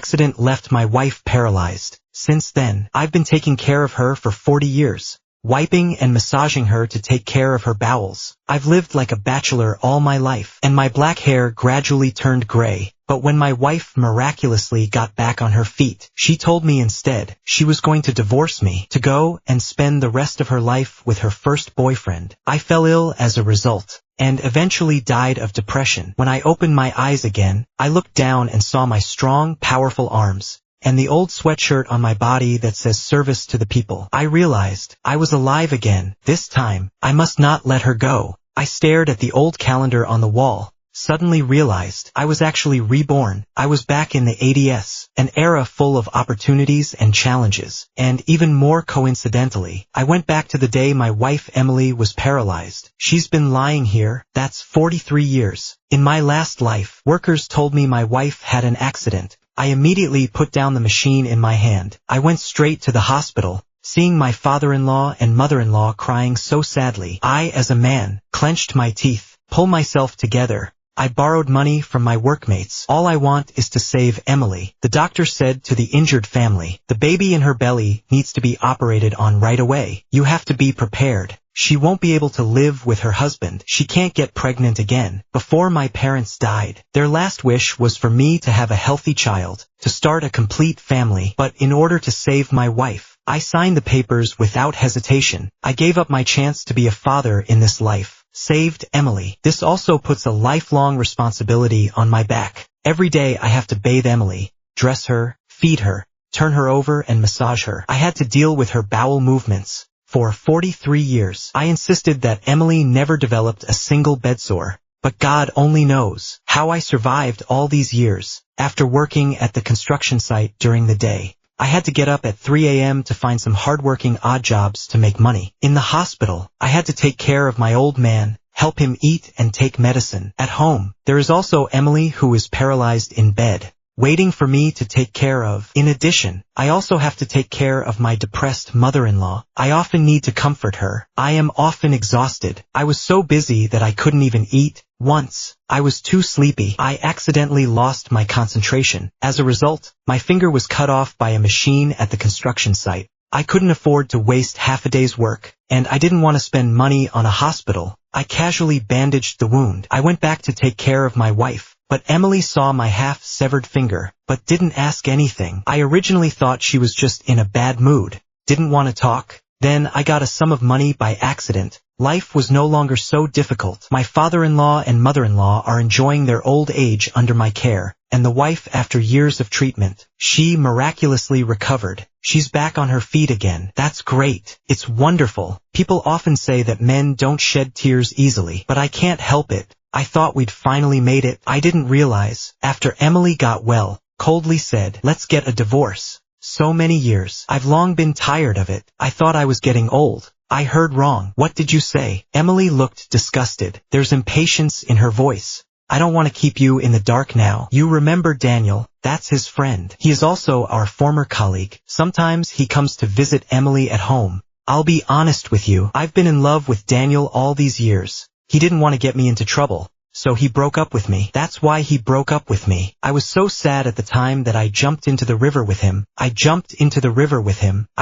accident left my wife paralyzed. Since then, I've been taking care of her for 40 years. Wiping and massaging her to take care of her bowels. I've lived like a bachelor all my life, and my black hair gradually turned gray. But when my wife miraculously got back on her feet, she told me instead she was going to divorce me, to go and spend the rest of her life with her first boyfriend. I fell ill as a result, and eventually died of depression. When I opened my eyes again, I looked down and saw my strong, powerful arms, and the old sweatshirt on my body that says service to the people. I realized I was alive again. This time, I must not let her go. I stared at the old calendar on the wall, suddenly realized I was actually reborn. I was back in the 80s, an era full of opportunities and challenges. And even more coincidentally, I went back to the day my wife Emily was paralyzed. She's been lying here, that's 43 years. In my last life, workers told me my wife had an accident. I immediately put down the machine in my hand. I went straight to the hospital, seeing my father-in-law and mother-in-law crying so sadly. I, as a man, clenched my teeth, pulled myself together. I borrowed money from my workmates. All I want is to save Emily. The doctor said to the injured family, the baby in her belly needs to be operated on right away. You have to be prepared. She won't be able to live with her husband. She can't get pregnant again. Before my parents died, their last wish was for me to have a healthy child, to start a complete family. But in order to save my wife, I signed the papers without hesitation. I gave up my chance to be a father in this life. Saved Emily. This also puts a lifelong responsibility on my back. Every day I have to bathe Emily, dress her, feed her, turn her over and massage her. I had to deal with her bowel movements. For 43 years, I insisted that Emily never developed a single bedsore. But God only knows how I survived all these years. After working at the construction site during the day, I had to get up at 3 a.m. to find some hardworking odd jobs to make money. In the hospital, I had to take care of my old man, help him eat and take medicine. At home, there is also Emily who is paralyzed in bed, waiting for me to take care of. In addition, I also have to take care of my depressed mother-in-law. I often need to comfort her. I am often exhausted. I was so busy that I couldn't even eat. Once, I was too sleepy. I accidentally lost my concentration. As a result, my finger was cut off by a machine at the construction site. I couldn't afford to waste half a day's work, and I didn't want to spend money on a hospital. I casually bandaged the wound. I went back to take care of my wife. But Emily saw my half-severed finger, but didn't ask anything. I originally thought she was just in a bad mood, didn't want to talk. Then I got a sum of money by accident. Life was no longer so difficult. My father-in-law and mother-in-law are enjoying their old age under my care, and the wife, after years of treatment, she miraculously recovered. She's back on her feet again. That's great. It's wonderful. People often say that men don't shed tears easily, but I can't help it. I thought we'd finally made it. I didn't realize, after Emily got well, coldly said, let's get a divorce. So many years. I've long been tired of it. I thought I was getting old. I heard wrong. What did you say? Emily looked disgusted. There's impatience in her voice. I don't want to keep you in the dark now. You remember Daniel? That's his friend. He is also our former colleague. Sometimes he comes to visit Emily at home. I'll be honest with you. I've been in love with Daniel all these years. He didn't want to get me into trouble, so he broke up with me. That's why he broke up with me. I was so sad at the time that I jumped into the river with him. I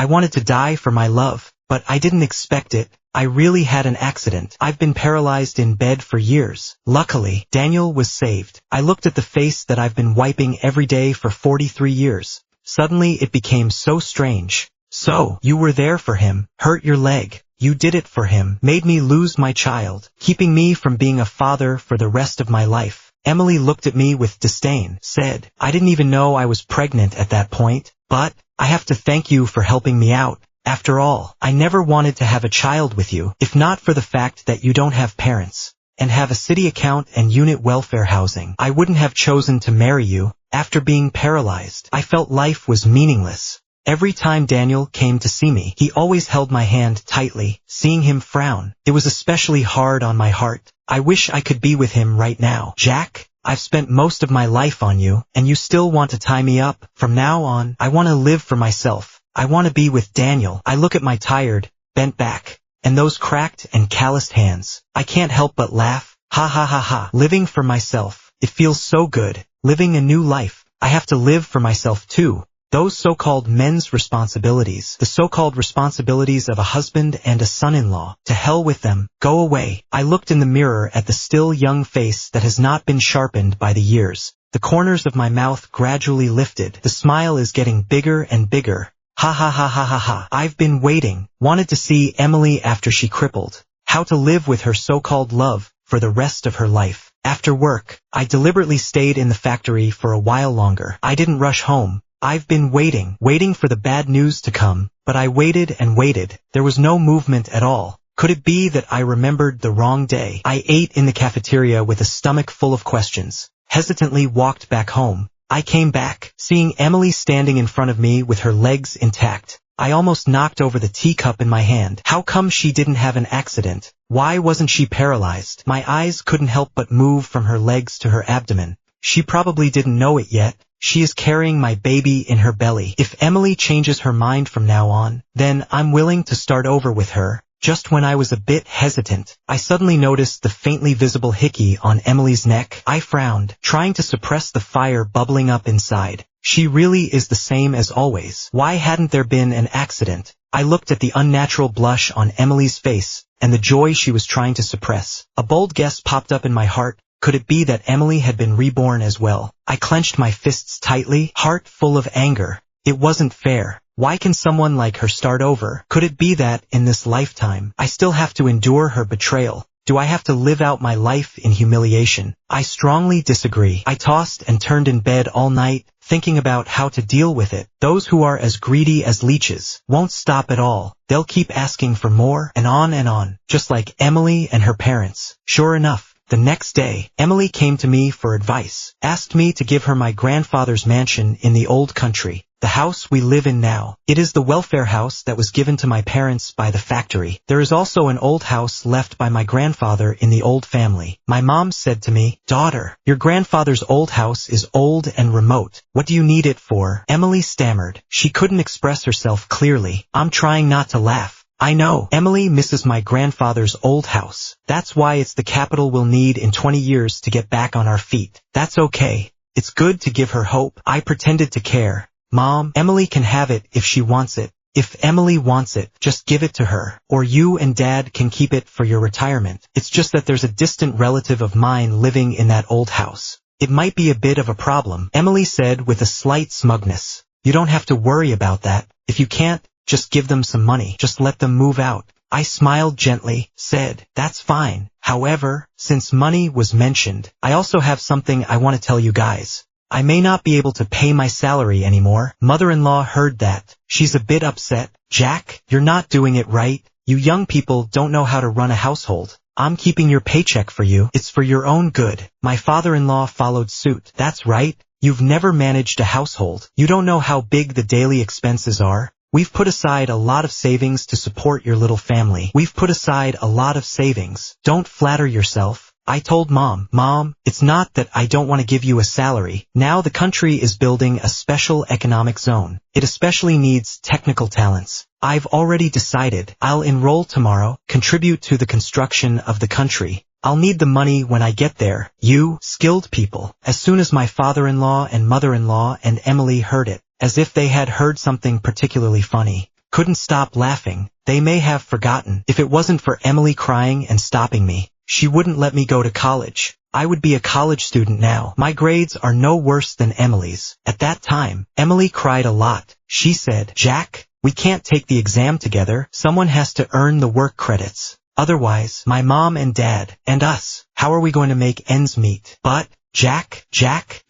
wanted to die for my love, but I didn't expect it. I really had an accident. I've been paralyzed in bed for years. Luckily, Daniel was saved. I looked at the face that I've been wiping every day for 43 years. Suddenly it became so strange. So, you were there for him, hurt your leg. You did it for him, made me lose my child, keeping me from being a father for the rest of my life. Emily looked at me with disdain, said, I didn't even know I was pregnant at that point, but I have to thank you for helping me out. After all, I never wanted to have a child with you, if not for the fact that you don't have parents, and have a city account and unit welfare housing. I wouldn't have chosen to marry you. After being paralyzed, I felt life was meaningless. Every time Daniel came to see me, he always held my hand tightly. Seeing him frown, it was especially hard on my heart. I wish I could be with him right now. Jack, I've spent most of my life on you, and you still want to tie me up. From now on, I want to live for myself. I want to be with Daniel. I look at my tired, bent back, and those cracked and calloused hands. I can't help but laugh. Ha ha ha ha. Living for myself. It feels so good. Living a new life. I have to live for myself too. Those so-called men's responsibilities, the so-called responsibilities of a husband and a son-in-law, to hell with them, go away. I looked in the mirror at the still young face that has not been sharpened by the years. The corners of my mouth gradually lifted. The smile is getting bigger and bigger. Ha ha ha ha ha ha. I've been waiting, wanted to see Emily after she crippled. How to live with her so-called love for the rest of her life. After work, I deliberately stayed in the factory for a while longer. I didn't rush home. I've been waiting for the bad news to come, but I waited and waited. There was no movement at all. Could it be that I remembered the wrong day? I ate in the cafeteria with a stomach full of questions. Hesitantly walked back home. I came back, seeing Emily standing in front of me with her legs intact. I almost knocked over the teacup in my hand. How come she didn't have an accident? Why wasn't she paralyzed? My eyes couldn't help but move from her legs to her abdomen. She probably didn't know it yet. She is carrying my baby in her belly. If Emily changes her mind from now on, then I'm willing to start over with her. Just when I was a bit hesitant, I suddenly noticed the faintly visible hickey on Emily's neck. I frowned, trying to suppress the fire bubbling up inside. She really is the same as always. Why hadn't there been an accident? I looked at the unnatural blush on Emily's face, and the joy she was trying to suppress. A bold guess popped up in my heart. Could it be that Emily had been reborn as well? I clenched my fists tightly, heart full of anger. It wasn't fair. Why can someone like her start over? Could it be that, in this lifetime, I still have to endure her betrayal? Do I have to live out my life in humiliation? I strongly disagree. I tossed and turned in bed all night, thinking about how to deal with it. Those who are as greedy as leeches won't stop at all. They'll keep asking for more and on, just like Emily and her parents. Sure enough, the next day, Emily came to me for advice, asked me to give her my grandfather's mansion in the old country, the house we live in now. It is the welfare house that was given to my parents by the factory. There is also an old house left by my grandfather in the old family. My mom said to me, "Daughter, your grandfather's old house is old and remote. What do you need it for?" Emily stammered. She couldn't express herself clearly. I'm trying not to laugh. I know, Emily misses my grandfather's old house. That's why it's the capital we'll need in 20 years to get back on our feet. That's okay. It's good to give her hope. I pretended to care. Mom, Emily can have it if she wants it. If Emily wants it, just give it to her. Or you and Dad can keep it for your retirement. It's just that there's a distant relative of mine living in that old house. It might be a bit of a problem, Emily said with a slight smugness. You don't have to worry about that. If you can't, just give them some money. Just let them move out. I smiled gently, said, "That's fine." However, since money was mentioned, I also have something I want to tell you guys. I may not be able to pay my salary anymore. Mother-in-law heard that. She's a bit upset. "Jack, you're not doing it right. You young people don't know how to run a household. I'm keeping your paycheck for you. It's for your own good." My father-in-law followed suit. "That's right. You've never managed a household. You don't know how big the daily expenses are. We've put aside a lot of savings to support your little family. We've put aside a lot of savings. Don't flatter yourself." I told Mom, it's not that I don't want to give you a salary. Now the country is building a special economic zone. It especially needs technical talents. I've already decided. I'll enroll tomorrow, contribute to the construction of the country. I'll need the money when I get there. You, skilled people. As soon as my father-in-law and mother-in-law and Emily heard it, as if they had heard something particularly funny, couldn't stop laughing. They may have forgotten. If it wasn't for Emily crying and stopping me, she wouldn't let me go to college. I would be a college student now. My grades are no worse than Emily's. At that time, Emily cried a lot. She said, "Jack, we can't take the exam together. Someone has to earn the work credits. Otherwise, my mom and dad, and us, how are we going to make ends meet?" But, Jack,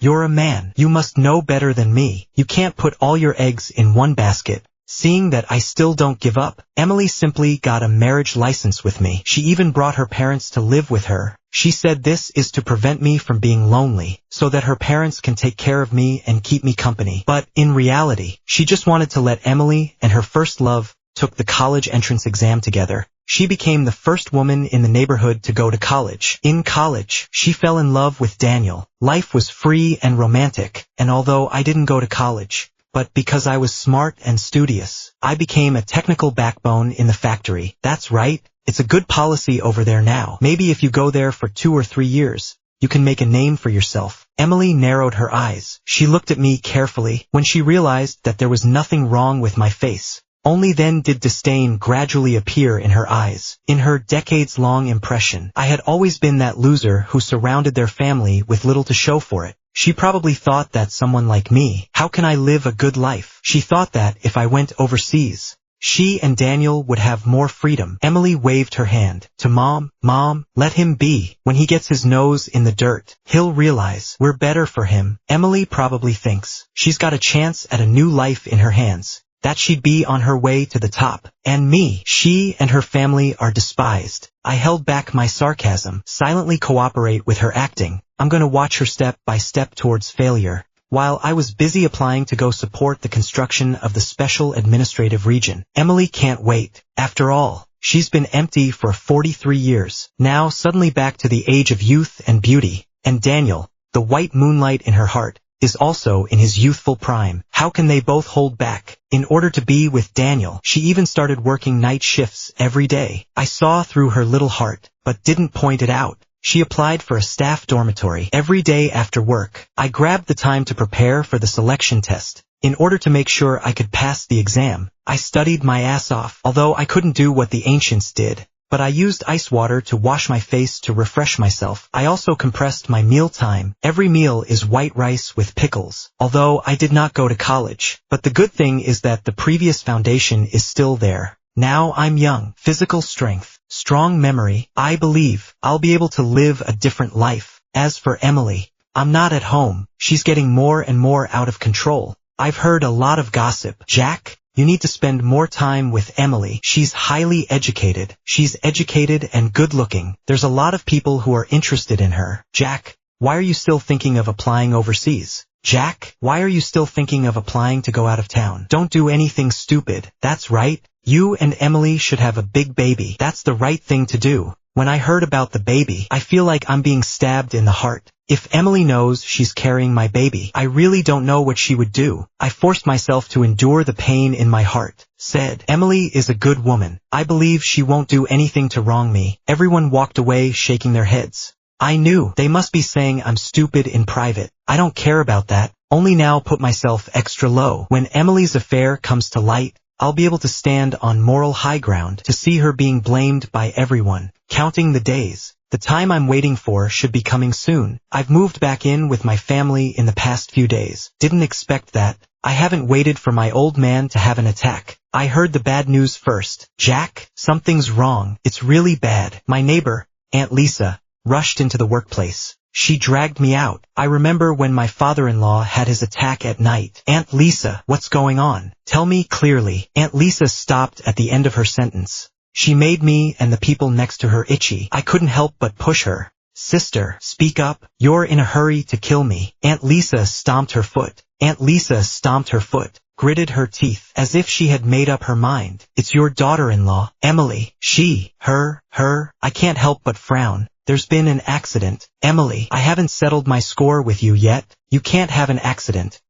you're a man. You must know better than me. You can't put all your eggs in one basket. Seeing that I still don't give up, Emily simply got a marriage license with me. She even brought her parents to live with her. She said this is to prevent me from being lonely, so that her parents can take care of me and keep me company. But in reality, she just wanted to let Emily and her first love took the college entrance exam together. She became the first woman in the neighborhood to go to college. In college, she fell in love with Daniel. Life was free and romantic, and although I didn't go to college, but because I was smart and studious, I became a technical backbone in the factory. That's right, it's a good policy over there now. Maybe if you go there for 2 or 3 years, you can make a name for yourself. Emily narrowed her eyes. She looked at me carefully. When she realized that there was nothing wrong with my face, only then did disdain gradually appear in her eyes. In her decades-long impression, I had always been that loser who surrounded their family with little to show for it. She probably thought that someone like me, how can I live a good life? She thought that if I went overseas, she and Daniel would have more freedom. Emily waved her hand to Mom. Mom, let him be. When he gets his nose in the dirt, he'll realize we're better for him. Emily probably thinks she's got a chance at a new life in her hands, that she'd be on her way to the top. And me, she and her family are despised. I held back my sarcasm. Silently cooperate with her acting. I'm going to watch her step by step towards failure. While I was busy applying to go support the construction of the Special Administrative Region, Emily can't wait. After all, she's been empty for 43 years. Now suddenly back to the age of youth and beauty. And Daniel, the white moonlight in her heart, is also in his youthful prime. How can they both hold back? In order to be with Daniel, she even started working night shifts every day. I saw through her little heart, but didn't point it out. She applied for a staff dormitory every day after work. I grabbed the time to prepare for the selection test. In order to make sure I could pass the exam, I studied my ass off. Although I couldn't do what the ancients did, but I used ice water to wash my face to refresh myself. I also compressed my meal time. Every meal is white rice with pickles. Although I did not go to college, but the good thing is that the previous foundation is still there. Now I'm young, physical strength, strong memory. I believe I'll be able to live a different life. As for Emily, I'm not at home. She's getting more and more out of control. I've heard a lot of gossip. Jack, you need to spend more time with Emily. She's highly educated. She's educated and good-looking. There's a lot of people who are interested in her. Jack, why are you still thinking of applying overseas? Jack, why are you still thinking of applying to go out of town? Don't do anything stupid. That's right. You and Emily should have a big baby. That's the right thing to do. When I heard about the baby, I feel like I'm being stabbed in the heart. If Emily knows she's carrying my baby, I really don't know what she would do. I forced myself to endure the pain in my heart. Said, Emily is a good woman. I believe she won't do anything to wrong me. Everyone walked away shaking their heads. I knew they must be saying I'm stupid in private. I don't care about that. Only now put myself extra low. When Emily's affair comes to light, I'll be able to stand on moral high ground to see her being blamed by everyone. Counting the days. The time I'm waiting for should be coming soon. I've moved back in with my family in the past few days. Didn't expect that. I haven't waited for my old man to have an attack. I heard the bad news first. Jack, something's wrong. It's really bad. My neighbor, Aunt Lisa, rushed into the workplace. She dragged me out. I remember when my father-in-law had his attack at night. Aunt Lisa, what's going on? Tell me clearly. Aunt Lisa stopped at the end of her sentence. She made me and the people next to her itchy. I couldn't help but push her. Sister, speak up. You're in a hurry to kill me. Aunt Lisa stomped her foot. Aunt Lisa stomped her foot, gritted her teeth, as if she had made up her mind. It's your daughter-in-law, Emily. She, her, I can't help but frown. There's been an accident. Emily, I haven't settled my score with you yet. You can't have an accident.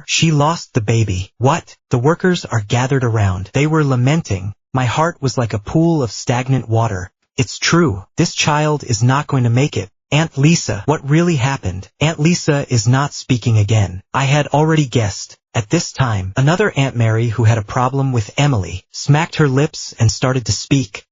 She lost the baby. What? The workers are gathered around. They were lamenting. My heart was like a pool of stagnant water. It's true. This child is not going to make it. Aunt Lisa, what really happened? Aunt Lisa is not speaking again. I had already guessed. At this time, another Aunt Mary who had a problem with Emily smacked her lips and started to speak.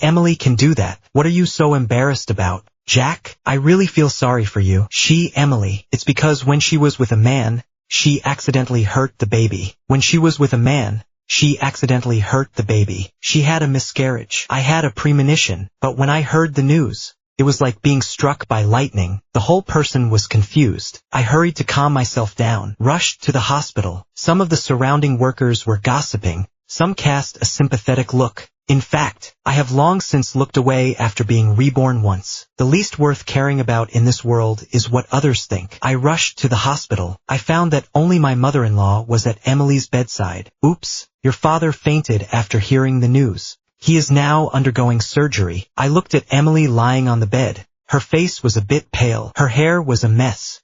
Emily can do that. What are you so embarrassed about? Jack, I really feel sorry for you. Emily, it's because when she was with a man, she accidentally hurt the baby. When she was with a man, she accidentally hurt the baby. She had a miscarriage. I had a premonition, but when I heard the news, it was like being struck by lightning. The whole person was confused. I hurried to calm myself down, rushed to the hospital. Some of the surrounding workers were gossiping. Some cast a sympathetic look. In fact, I have long since looked away after being reborn once. The least worth caring about in this world is what others think. I rushed to the hospital. I found that only my mother-in-law was at Emily's bedside. Oops, your father fainted after hearing the news. He is now undergoing surgery. I looked at Emily lying on the bed. Her face was a bit pale. Her hair was a mess.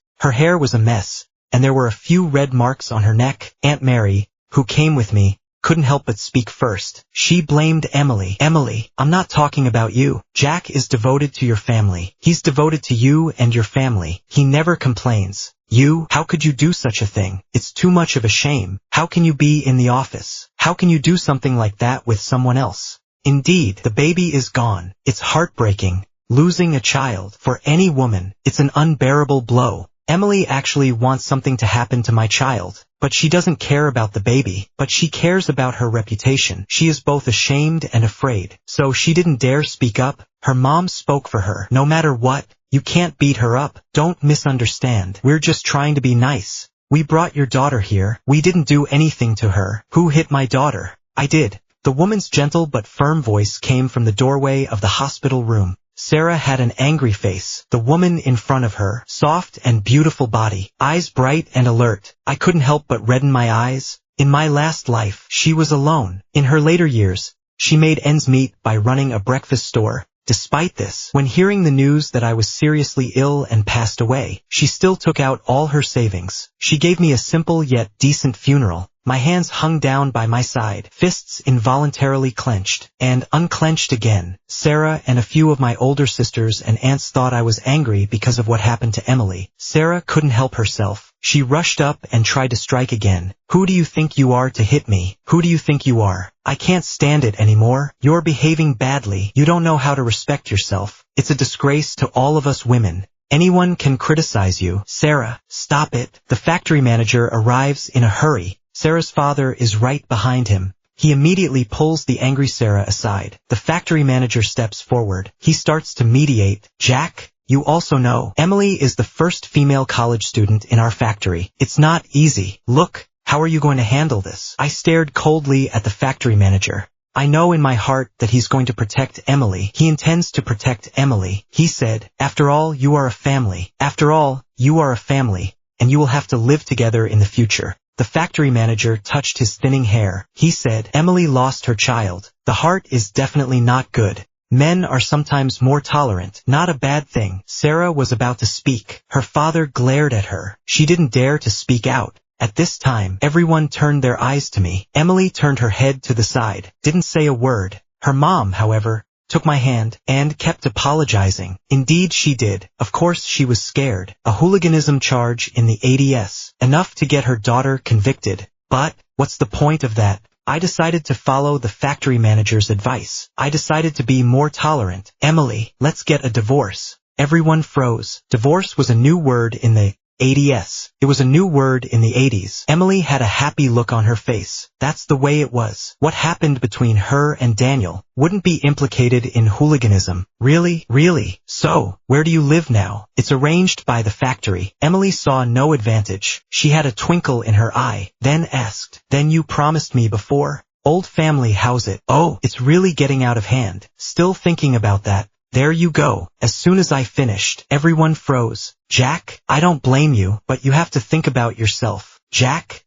And there were a few red marks on her neck. Aunt Mary, who came with me, couldn't help but speak first. She blamed Emily. Emily, I'm not talking about you. Jack is devoted to your family. He's devoted to you and your family. He never complains. You, how could you do such a thing? It's too much of a shame. How can you be in the office? How can you do something like that with someone else? Indeed, the baby is gone. It's heartbreaking. Losing a child, for any woman, it's an unbearable blow. Emily actually wants something to happen to my child, but she doesn't care about the baby, but she cares about her reputation. She is both ashamed and afraid, so she didn't dare speak up. Her mom spoke for her. No matter what, you can't beat her up. Don't misunderstand. We're just trying to be nice. We brought your daughter here. We didn't do anything to her. Who hit my daughter? I did. The woman's gentle but firm voice came from the doorway of the hospital room. Sarah had an angry face. The woman in front of her, soft and beautiful body, eyes bright and alert. I couldn't help but redden my eyes. In my last life, she was alone. In her later years, she made ends meet by running a breakfast store. Despite this, when hearing the news that I was seriously ill and passed away, she still took out all her savings. She gave me a simple yet decent funeral. My hands hung down by my side, fists involuntarily clenched, and unclenched again. Sarah and a few of my older sisters and aunts thought I was angry because of what happened to Emily. Sarah couldn't help herself. She rushed up and tried to strike again. Who do you think you are to hit me? Who do you think you are? I can't stand it anymore. You're behaving badly. You don't know how to respect yourself. It's a disgrace to all of us women. Anyone can criticize you. Sarah, stop it. The factory manager arrives in a hurry. Sarah's father is right behind him. He immediately pulls the angry Sarah aside. The factory manager steps forward. He starts to mediate. Jack, you also know, Emily is the first female college student in our factory. It's not easy. Look, how are you going to handle this? I stared coldly at the factory manager. I know in my heart that he's going to protect Emily. He intends to protect Emily. He said, after all, you are a family. After all, you are a family, and you will have to live together in the future. The factory manager touched his thinning hair. He said, Emily lost her child. The heart is definitely not good. Men are sometimes more tolerant. Not a bad thing. Sarah was about to speak. Her father glared at her. She didn't dare to speak out. At this time, everyone turned their eyes to me. Emily turned her head to the side, didn't say a word. Her mom, however, took my hand and kept apologizing. Indeed she did. Of course she was scared. A hooliganism charge in the ADS. Enough to get her daughter convicted. But, what's the point of that? I decided to follow the factory manager's advice. I decided to be more tolerant. Emily, let's get a divorce. Everyone froze. Divorce was a new word in the ADS. It was a new word in the 80s. Emily had a happy look on her face. That's the way it was. What happened between her and Daniel wouldn't be implicated in hooliganism. Really? Really? So, where do you live now? It's arranged by the factory. Emily saw no advantage. She had a twinkle in her eye, then asked, Then you promised me before? Old family, how's it? Oh, it's really getting out of hand. Still thinking about that. There you go. As soon as I finished, everyone froze. Jack, I don't blame you, but you have to think about yourself. Jack,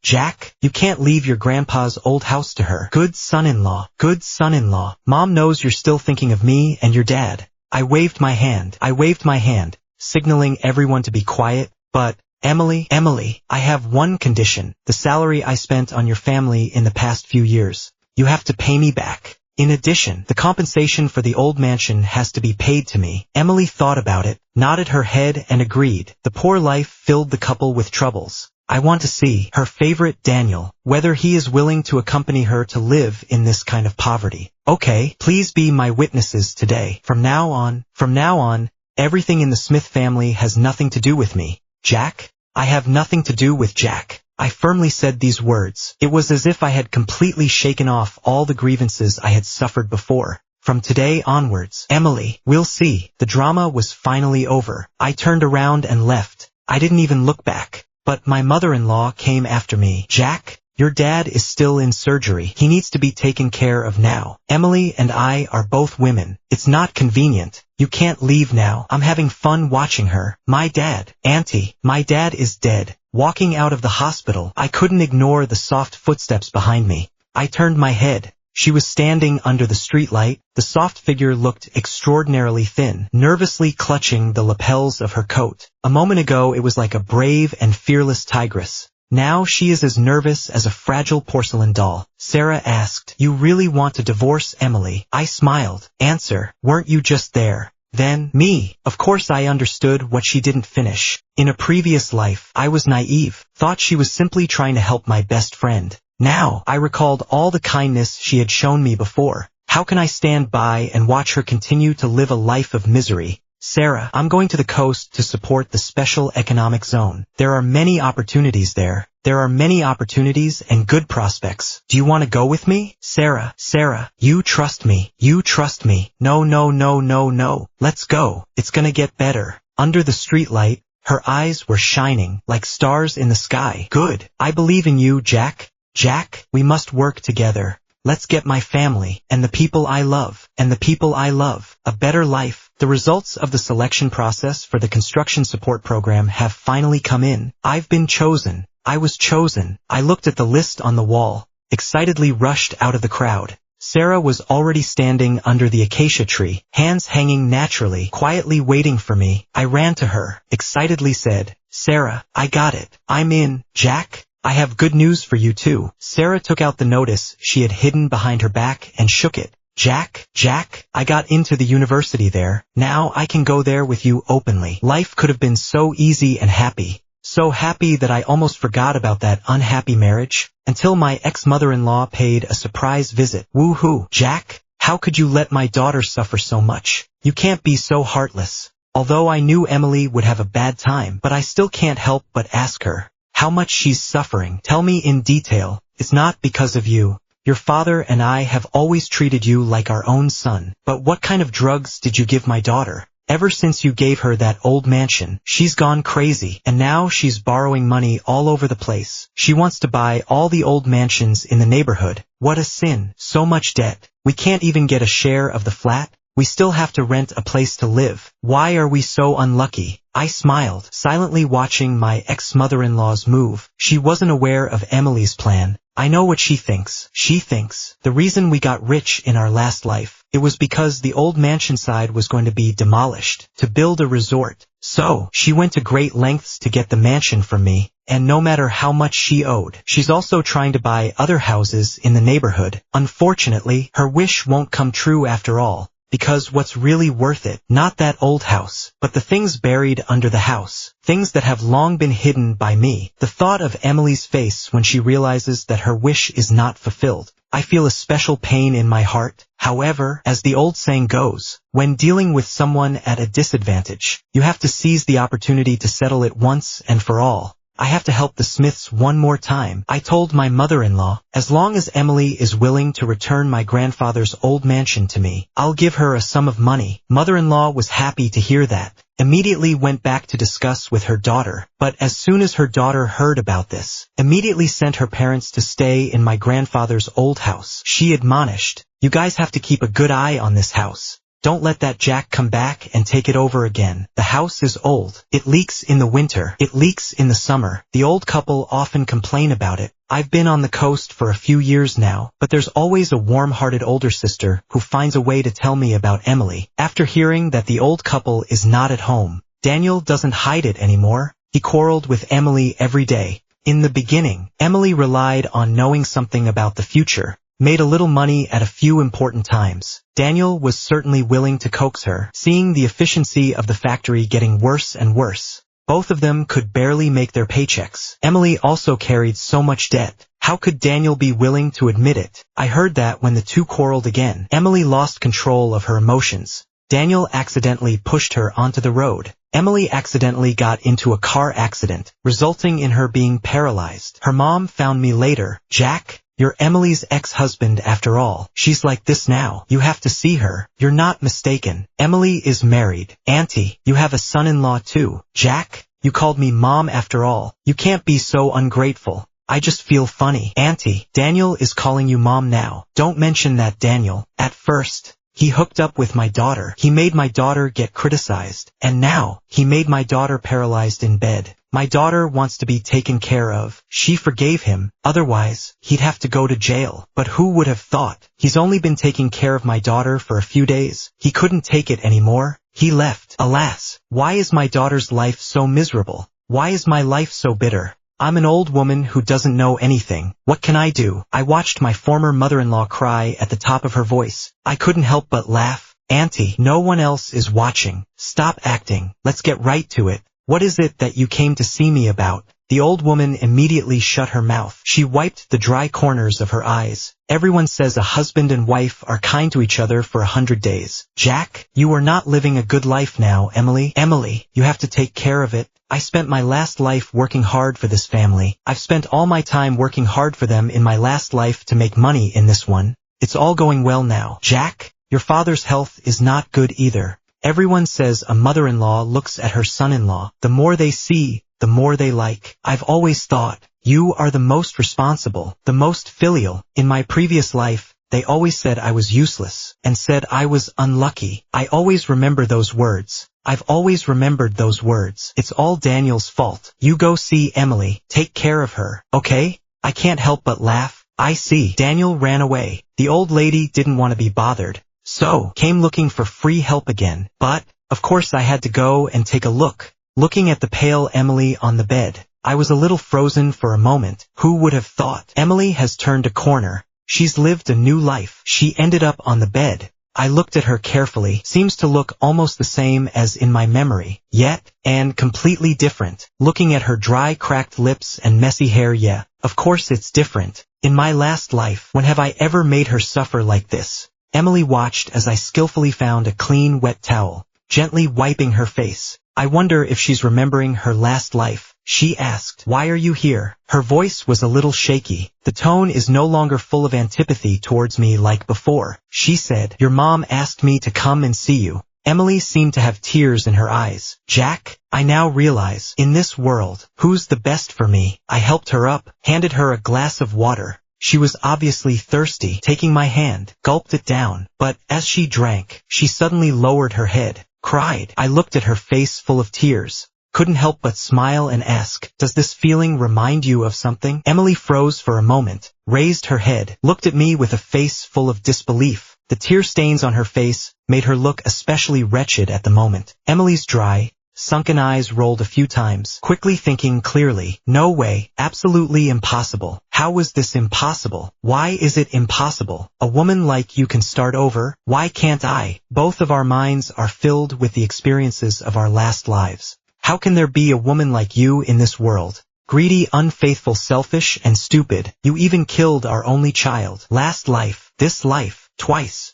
you can't leave your grandpa's old house to her. Good son-in-law. Mom knows you're still thinking of me and your dad. I waved my hand, signaling everyone to be quiet, but, Emily, I have one condition. The salary I spent on your family in the past few years. You have to pay me back. In addition, the compensation for the old mansion has to be paid to me. Emily thought about it, nodded her head and agreed. The poor life filled the couple with troubles. I want to see her favorite Daniel, whether he is willing to accompany her to live in this kind of poverty. Okay, please be my witnesses today. From now on, everything in the Smith family has nothing to do with me. Jack? I have nothing to do with Jack. I firmly said these words. It was as if I had completely shaken off all the grievances I had suffered before. From today onwards, Emily, we'll see. The drama was finally over. I turned around and left. I didn't even look back. But my mother-in-law came after me. Jack, your dad is still in surgery. He needs to be taken care of now. Emily and I are both women. It's not convenient. You can't leave now. I'm having fun watching her. My dad, Auntie, my dad is dead. Walking out of the hospital, I couldn't ignore the soft footsteps behind me. I turned my head. She was standing under the streetlight. The soft figure looked extraordinarily thin, nervously clutching the lapels of her coat. A moment ago it was like a brave and fearless tigress. Now she is as nervous as a fragile porcelain doll. Sarah asked, "You really want to divorce Emily?" I smiled. Answer, "Weren't you just there?" Then, me. Of course I understood what she didn't finish. In a previous life, I was naive, thought she was simply trying to help my best friend. Now, I recalled all the kindness she had shown me before. How can I stand by and watch her continue to live a life of misery? Sarah, I'm going to the coast to support the special economic zone. There are many opportunities there. There are many opportunities and good prospects. Do you want to go with me? Sarah, you trust me. You trust me. No, no, no, no, no. Let's go. It's gonna get better. Under the streetlight, her eyes were shining like stars in the sky. Good. I believe in you, Jack. Jack, we must work together. Let's get my family, and the people I love, a better life. The results of the selection process for the construction support program have finally come in. I've been chosen. I was chosen. I looked at the list on the wall, excitedly rushed out of the crowd. Sarah was already standing under the acacia tree, hands hanging naturally, quietly waiting for me. I ran to her, excitedly said, "Sarah, I got it. I'm in. Jack, I have good news for you too." Sarah took out the notice she had hidden behind her back and shook it. Jack, I got into the university there. Now I can go there with you openly. Life could have been so easy and happy. So happy that I almost forgot about that unhappy marriage, until my ex-mother-in-law paid a surprise visit. Woohoo! Jack, how could you let my daughter suffer so much? You can't be so heartless. Although I knew Emily would have a bad time, but I still can't help but ask her how much she's suffering. Tell me in detail. It's not because of you. Your father and I have always treated you like our own son. But what kind of drugs did you give my daughter? Ever since you gave her that old mansion, she's gone crazy, and now she's borrowing money all over the place. She wants to buy all the old mansions in the neighborhood. What a sin. So much debt. We can't even get a share of the flat. We still have to rent a place to live. Why are we so unlucky? I smiled, silently watching my ex-mother-in-law's move. She wasn't aware of Emily's plan. I know what she thinks. She thinks the reason we got rich in our last life, it was because the old mansion side was going to be demolished to build a resort. So, she went to great lengths to get the mansion from me, and no matter how much she owed, she's also trying to buy other houses in the neighborhood. Unfortunately, her wish won't come true after all. Because what's really worth it, not that old house, but the things buried under the house, things that have long been hidden by me. The thought of Emily's face when she realizes that her wish is not fulfilled, I feel a special pain in my heart. However, as the old saying goes, when dealing with someone at a disadvantage, you have to seize the opportunity to settle it once and for all. I have to help the Smiths one more time. I told my mother-in-law, as long as Emily is willing to return my grandfather's old mansion to me, I'll give her a sum of money. Mother-in-law was happy to hear that. Immediately went back to discuss with her daughter, but as soon as her daughter heard about this, immediately sent her parents to stay in my grandfather's old house. She admonished, "You guys have to keep a good eye on this house. Don't let that Jack come back and take it over again. The house is old. It leaks in the winter. It leaks in the summer. The old couple often complain about it. I've been on the coast for a few years now, but there's always a warm-hearted older sister who finds a way to tell me about Emily." After hearing that the old couple is not at home, Daniel doesn't hide it anymore. He quarreled with Emily every day. In the beginning, Emily relied on knowing something about the future, made a little money at a few important times. Daniel was certainly willing to coax her, seeing the efficiency of the factory getting worse and worse. Both of them could barely make their paychecks. Emily also carried so much debt. How could Daniel be willing to admit it? I heard that when the two quarreled again, Emily lost control of her emotions. Daniel accidentally pushed her onto the road. Emily accidentally got into a car accident, resulting in her being paralyzed. Her mom found me later. "Jack, you're Emily's ex-husband after all. She's like this now. You have to see her. You're not mistaken. Emily is married. Auntie, you have a son-in-law too. Jack, you called me mom after all. You can't be so ungrateful. I just feel funny. Auntie, Daniel is calling you mom now. Don't mention that, Daniel. At first, he hooked up with my daughter. He made my daughter get criticized. And now, he made my daughter paralyzed in bed. My daughter wants to be taken care of. She forgave him. Otherwise, he'd have to go to jail. But who would have thought? He's only been taking care of my daughter for a few days. He couldn't take it anymore. He left. Alas, why is my daughter's life so miserable? Why is my life so bitter? I'm an old woman who doesn't know anything. What can I do? I watched my former mother-in-law cry at the top of her voice. I couldn't help but laugh. Auntie, no one else is watching. Stop acting. Let's get right to it. What is it that you came to see me about? The old woman immediately shut her mouth. She wiped the dry corners of her eyes. Everyone says a husband and wife are kind to each other for 100 days. Jack, you are not living a good life now, Emily. Emily, you have to take care of it. I spent my last life working hard for this family. I've spent all my time working hard for them in my last life to make money in this one. It's all going well now. Jack, your father's health is not good either. Everyone says a mother-in-law looks at her son-in-law. The more they see, the more they like. I've always thought, you are the most responsible, the most filial. In my previous life, they always said I was useless, and said I was unlucky. I always remember those words. I've always remembered those words. It's all Daniel's fault. You go see Emily. Take care of her, okay? I can't help but laugh. I see. Daniel ran away. The old lady didn't want to be bothered, so came looking for free help again. But, of course I had to go and take a look. Looking at the pale Emily on the bed, I was a little frozen for a moment. Who would have thought? Emily has turned a corner. She's lived a new life. She ended up on the bed. I looked at her carefully. Seems to look almost the same as in my memory, yet, and completely different. Looking at her dry, cracked lips and messy hair, yeah, of course it's different. In my last life, when have I ever made her suffer like this? Emily watched as I skillfully found a clean, wet towel, gently wiping her face. I wonder if she's remembering her last life. She asked, why are you here? Her voice was a little shaky. The tone is no longer full of antipathy towards me like before. She said, your mom asked me to come and see you. Emily seemed to have tears in her eyes. Jack, I now realize, in this world, who's the best for me? I helped her up, handed her a glass of water. She was obviously thirsty. Taking my hand, gulped it down, but as she drank, she suddenly lowered her head, cried. I looked at her face full of tears. Couldn't help but smile and ask, does this feeling remind you of something? Emily froze for a moment, raised her head, looked at me with a face full of disbelief. The tear stains on her face made her look especially wretched at the moment. Emily's dry, sunken eyes rolled a few times, quickly thinking clearly. No way, absolutely impossible. How was this impossible? Why is it impossible? A woman like you can start over. Why can't I? Both of our minds are filled with the experiences of our last lives. How can there be a woman like you in this world? Greedy, unfaithful, selfish, and stupid. You even killed our only child. Last life, this life, twice.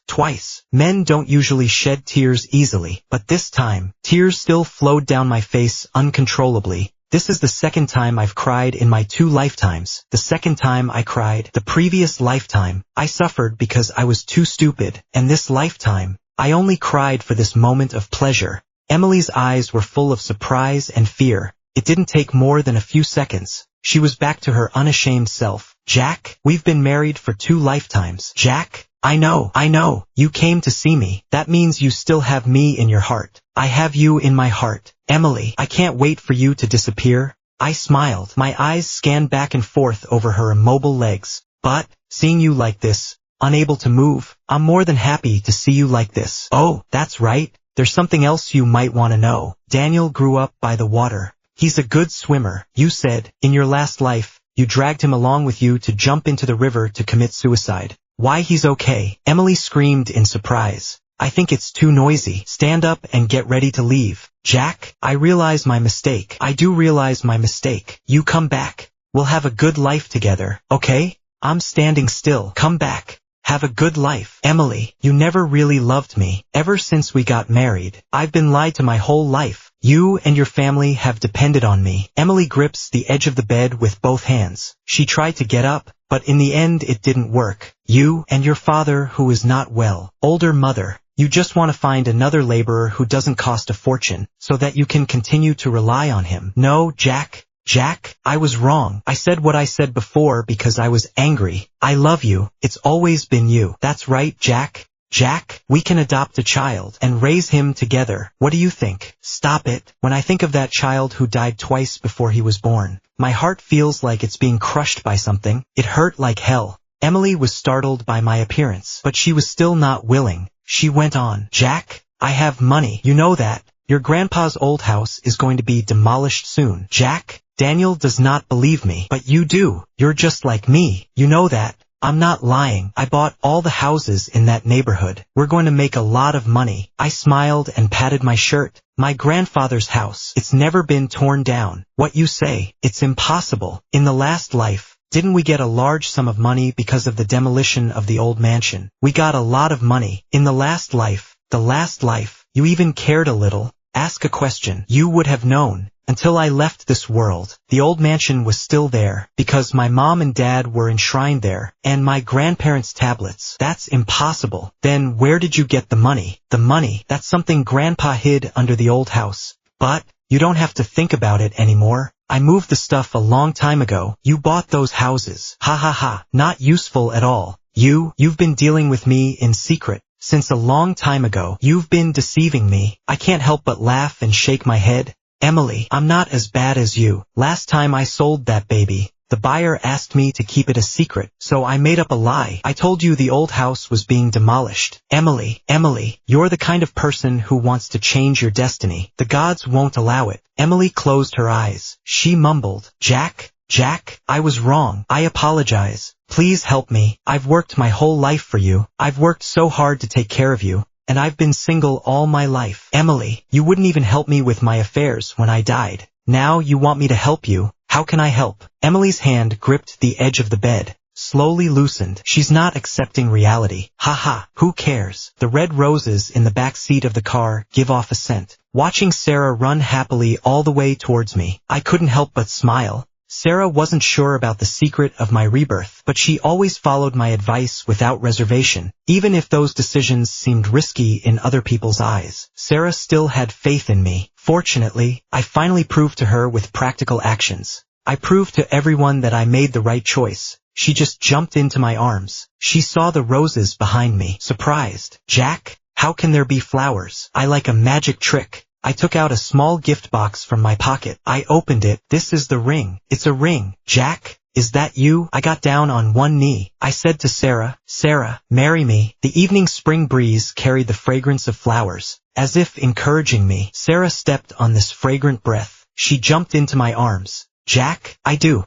Men don't usually shed tears easily, but this time, tears still flowed down my face uncontrollably. This is the second time I've cried in my 2 lifetimes. The second time I cried, the previous lifetime, I suffered because I was too stupid, and this lifetime, I only cried for this moment of pleasure. Emily's eyes were full of surprise and fear. It didn't take more than a few seconds. She was back to her unashamed self. Jack, we've been married for 2 lifetimes. Jack, I know. You came to see me. That means you still have me in your heart. I have you in my heart. Emily, I can't wait for you to disappear. I smiled. My eyes scanned back and forth over her immobile legs. But, seeing you like this, unable to move, I'm more than happy to see you like this. Oh, that's right. There's something else you might want to know. Daniel grew up by the water. He's a good swimmer. You said, in your last life, you dragged him along with you to jump into the river to commit suicide. Why, he's okay. Emily screamed in surprise. I think it's too noisy. Stand up and get ready to leave. Jack, I realize my mistake. I do realize my mistake. You come back. We'll have a good life together, okay? I'm standing still. Come back. Have a good life. Emily, you never really loved me. Ever since we got married, I've been lied to my whole life. You and your family have depended on me. Emily grips the edge of the bed with both hands. She tried to get up, but in the end it didn't work. You and your father, who is not well. Older mother. You just want to find another laborer who doesn't cost a fortune, so that you can continue to rely on him. No, Jack, I was wrong. I said what I said before because I was angry. I love you. It's always been you. That's right, Jack. We can adopt a child and raise him together. What do you think? Stop it. When I think of that child who died twice before he was born, my heart feels like it's being crushed by something. It hurt like hell. Emily was startled by my appearance, but she was still not willing. She went on. Jack, I have money. You know that. Your grandpa's old house is going to be demolished soon. Jack, Daniel does not believe me. But you do. You're just like me. You know that. I'm not lying. I bought all the houses in that neighborhood. We're going to make a lot of money. I smiled and patted my shirt. My grandfather's house. It's never been torn down. What you say? It's impossible. In the last life, didn't we get a large sum of money because of the demolition of the old mansion? We got a lot of money. In the last life, you even cared a little. Ask a question. You would have known. Until I left this world, the old mansion was still there, because my mom and dad were enshrined there, and my grandparents' tablets. That's impossible. Then where did you get the money? The money, that's something Grandpa hid under the old house. But, you don't have to think about it anymore. I moved the stuff a long time ago. You bought those houses. Ha ha ha. Not useful at all. You've been dealing with me in secret. Since a long time ago. You've been deceiving me. I can't help but laugh and shake my head. Emily, I'm not as bad as you. Last time I sold that baby, the buyer asked me to keep it a secret, so I made up a lie. I told you the old house was being demolished. Emily, you're the kind of person who wants to change your destiny. The gods won't allow it. Emily closed her eyes. She mumbled, Jack, I was wrong. I apologize. Please help me. I've worked my whole life for you. I've worked so hard to take care of you. And I've been single all my life. Emily, you wouldn't even help me with my affairs when I died. Now you want me to help you. How can I help? Emily's hand gripped the edge of the bed, slowly loosened. She's not accepting reality. Haha, who cares? The red roses in the back seat of the car give off a scent. Watching Sarah run happily all the way towards me, I couldn't help but smile. Sarah wasn't sure about the secret of my rebirth, but she always followed my advice without reservation, even if those decisions seemed risky in other people's eyes. Sarah still had faith in me. Fortunately, I finally proved to her with practical actions. I proved to everyone that I made the right choice. She just jumped into my arms. She saw the roses behind me, surprised. Jack, how can there be flowers? I like a magic trick. I took out a small gift box from my pocket. I opened it. This is the ring. It's a ring. Jack, is that you? I got down on one knee. I said to Sarah, marry me. The evening spring breeze carried the fragrance of flowers, as if encouraging me. Sarah stepped on this fragrant breath. She jumped into my arms. Jack, I do.